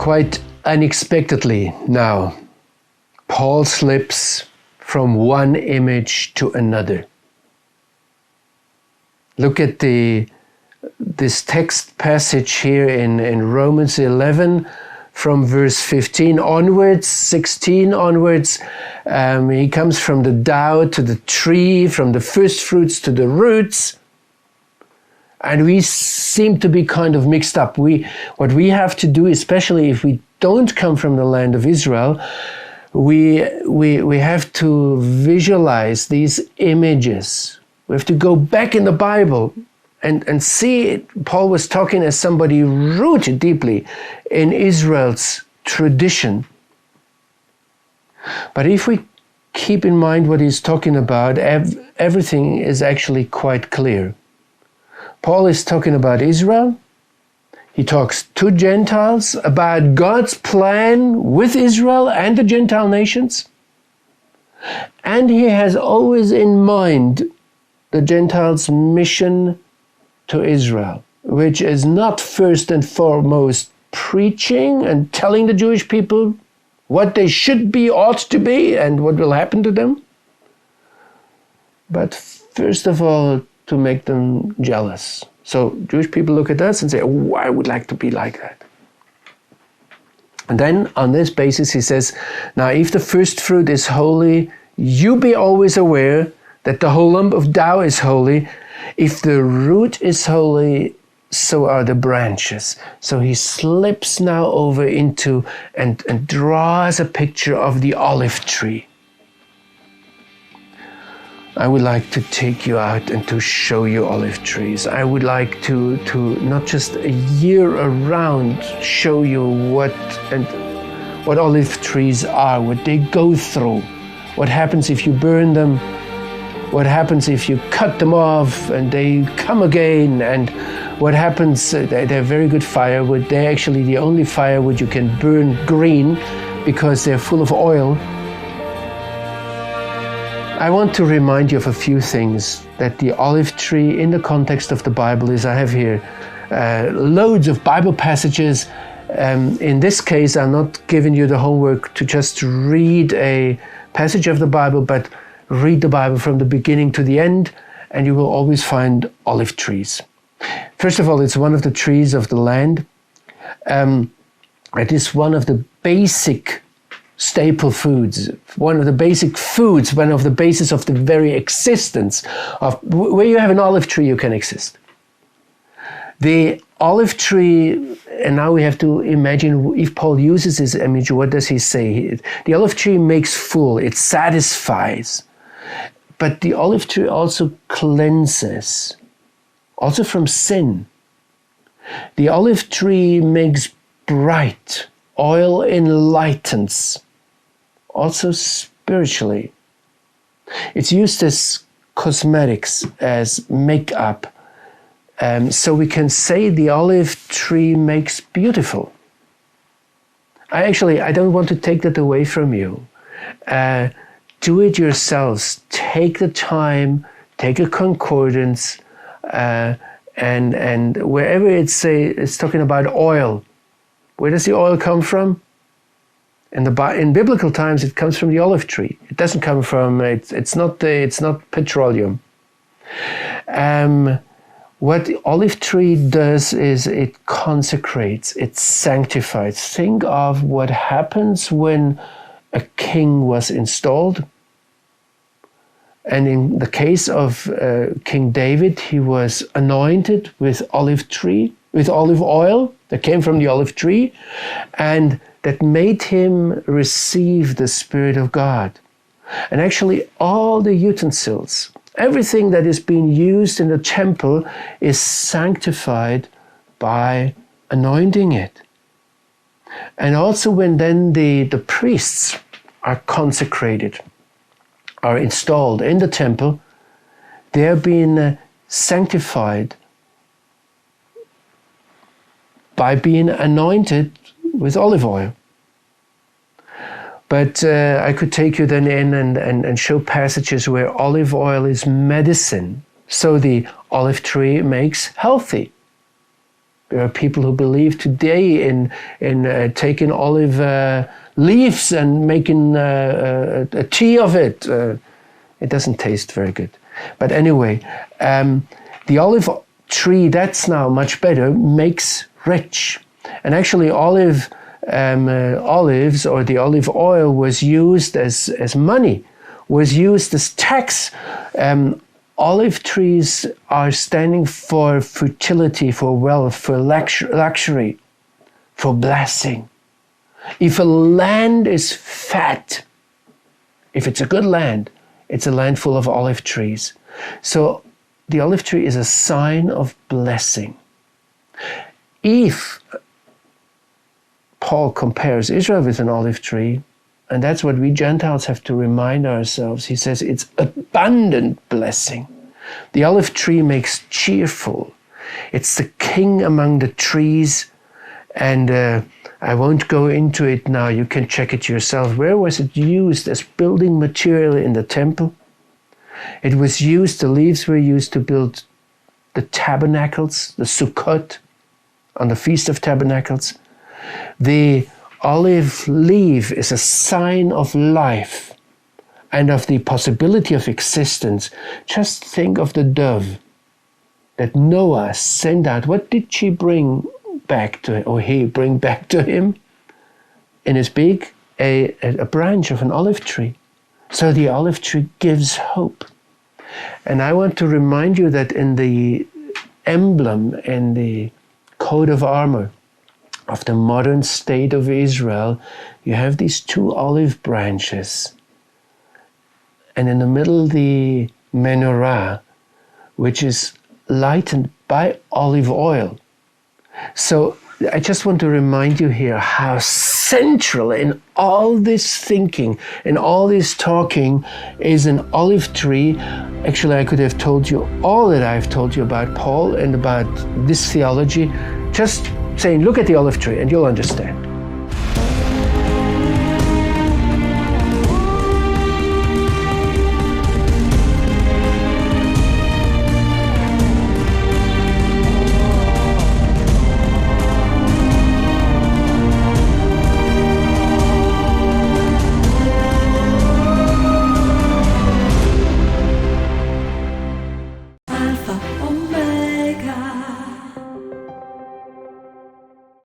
Quite unexpectedly now, Paul slips from one image to another. Look at this text passage here in Romans 11 from verse 15 onwards, 16 onwards. He comes from the dough to the tree, from the first fruits to the roots. And we seem to be kind of mixed up. What we have to do, especially if we don't come from the land of Israel, we have to visualize these images. We have to go back in the Bible and see it. Paul was talking as somebody rooted deeply in Israel's tradition. But if we keep in mind what he's talking about, everything is actually quite clear. Paul is talking about Israel. He talks to Gentiles about God's plan with Israel and the Gentile nations. And he has always in mind the Gentiles' mission to Israel, which is not first and foremost preaching and telling the Jewish people what they should be, ought to be, and what will happen to them, but first of all, to make them jealous. So Jewish people look at us and say, oh, I would like to be like that. And then on this basis, he says, now if the first fruit is holy, you be always aware that the whole lump of dough is holy. If the root is holy, so are the branches. So he slips now over into and draws a picture of the olive tree. I would like to take you out and to show you olive trees. I would like to not just a year around show you what olive trees are, what they go through, what happens if you burn them, what happens if you cut them off and they come again, and what happens, they're very good firewood. They're actually the only firewood you can burn green because they're full of oil. I want to remind you of a few things, that the olive tree in the context of the Bible is, I have here loads of Bible passages. In this case, I'm not giving you the homework to just read a passage of the Bible, but read the Bible from the beginning to the end, and you will always find olive trees. First of all, it's one of the trees of the land. It is one of the basic staple foods, one of the basic foods, one of the basis of the very existence of where you have an olive tree, you can exist. The olive tree, and now we have to imagine if Paul uses this image, what does he say? The olive tree makes full, it satisfies, but the olive tree also cleanses, also from sin. The olive tree makes bright, oil enlightens, also spiritually. It's used as cosmetics, as makeup. So we can say the olive tree makes beautiful. I don't want to take that away from you. Do it yourselves. Take the time, take a concordance, and wherever it's talking about oil, where does the oil come from? In biblical times, it comes from the olive tree. It doesn't come from. It's not petroleum. What the olive tree does is it consecrates, it sanctifies. Think of what happens when a king was installed. And in the case of King David, he was anointed with olive oil that came from the olive tree, and that made him receive the Spirit of God. And actually all the utensils, everything that is being used in the temple is sanctified by anointing it. And also when then the priests are consecrated, are installed in the temple, they are being sanctified by being anointed with olive oil. But I could take you then in and show passages where olive oil is medicine. So the olive tree makes healthy. There are people who believe today in taking olive leaves and making a tea of it. It doesn't taste very good. But anyway, the olive tree, that's now much better, makes rich. And actually olives or the olive oil was used as money, was used as tax. Olive trees are standing for fertility, for wealth, for luxury, for blessing. If a land is fat, if it's a good land, it's a land full of olive trees. So the olive tree is a sign of blessing. If Paul compares Israel with an olive tree, and that's what we Gentiles have to remind ourselves. He says it's abundant blessing. The olive tree makes cheerful. It's the king among the trees. And I won't go into it now. You can check it yourself. Where was it used as building material in the temple? It was used, the leaves were used to build the tabernacles, the Sukkot, on the Feast of Tabernacles. The olive leaf is a sign of life and of the possibility of existence. Just think of the dove that Noah sent out. What did she bring back to him, or he bring back to him? In his beak, a branch of an olive tree. So the olive tree gives hope. And I want to remind you that in the emblem, in the coat of armor of the modern state of Israel, you have these two olive branches. And in the middle, the menorah, which is lightened by olive oil. So I just want to remind you here how central in all this thinking and all this talking is an olive tree. Actually, I could have told you all that I've told you about Paul and about this theology, just saying, look at the olive tree and you'll understand.